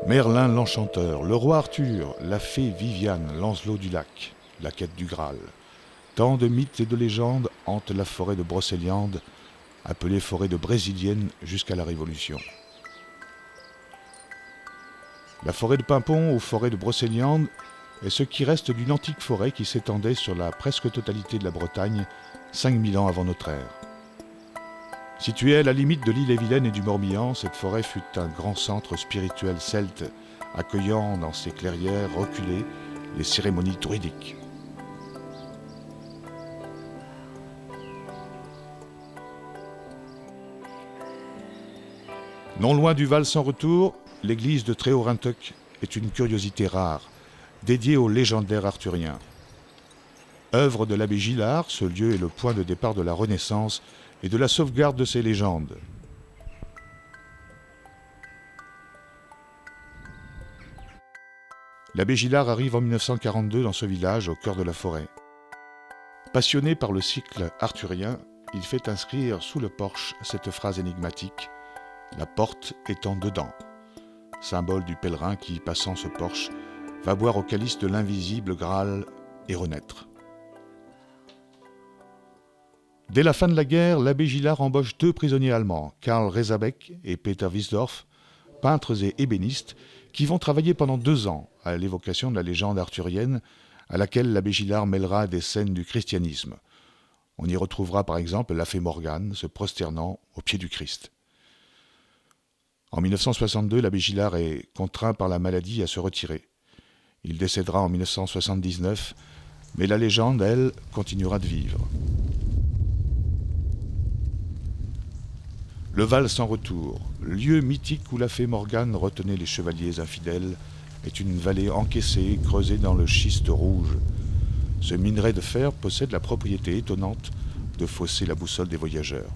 Merlin l'Enchanteur, le roi Arthur, la fée Viviane, Lancelot du Lac, la quête du Graal. Tant de mythes et de légendes hantent la forêt de Brocéliande, appelée forêt de Brésilienne jusqu'à la Révolution. La forêt de Paimpont ou forêt de Brocéliande est ce qui reste d'une antique forêt qui s'étendait sur la presque totalité de la Bretagne 5000 ans avant notre ère. Située à la limite de l'île-et-Vilaine et du Morbihan, cette forêt fut un grand centre spirituel celte, accueillant dans ses clairières reculées les cérémonies druidiques. Non loin du Val sans retour, l'église de Tréorintec est une curiosité rare, dédiée au légendaire arthurien. Œuvre de l'abbé Gillard, ce lieu est le point de départ de la Renaissance et de la sauvegarde de ces légendes. L'abbé Gillard arrive en 1942 dans ce village, au cœur de la forêt. Passionné par le cycle arthurien, il fait inscrire sous le porche cette phrase énigmatique « La porte étant dedans », symbole du pèlerin qui, passant ce porche, va boire au calice de l'invisible Graal et renaître. Dès la fin de la guerre, l'abbé Gillard embauche 2 prisonniers allemands, Karl Rezabeck et Peter Wiesdorf, peintres et ébénistes, qui vont travailler pendant 2 ans à l'évocation de la légende arthurienne, à laquelle l'abbé Gillard mêlera des scènes du christianisme. On y retrouvera par exemple la fée Morgane se prosternant au pied du Christ. En 1962, l'abbé Gillard est contraint par la maladie à se retirer. Il décédera en 1979, mais la légende, elle, continuera de vivre. Le Val sans retour, lieu mythique où la fée Morgane retenait les chevaliers infidèles, est une vallée encaissée, creusée dans le schiste rouge. Ce minerai de fer possède la propriété étonnante de fausser la boussole des voyageurs.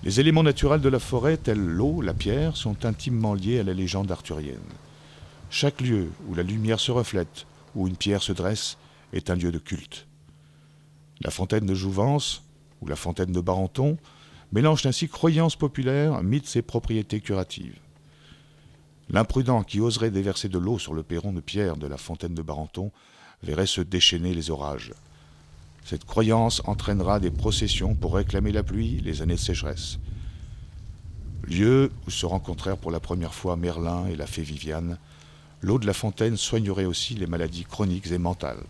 Les éléments naturels de la forêt, tels l'eau, la pierre, sont intimement liés à la légende arthurienne. Chaque lieu où la lumière se reflète, où une pierre se dresse, est un lieu de culte. La fontaine de Jouvence, ou la fontaine de Barenton, mélange ainsi croyances populaires, mythes et propriétés curatives. L'imprudent qui oserait déverser de l'eau sur le perron de pierre de la fontaine de Barenton verrait se déchaîner les orages. Cette croyance entraînera des processions pour réclamer la pluie les années de sécheresse. Lieu où se rencontrèrent pour la première fois Merlin et la fée Viviane, l'eau de la fontaine soignerait aussi les maladies chroniques et mentales.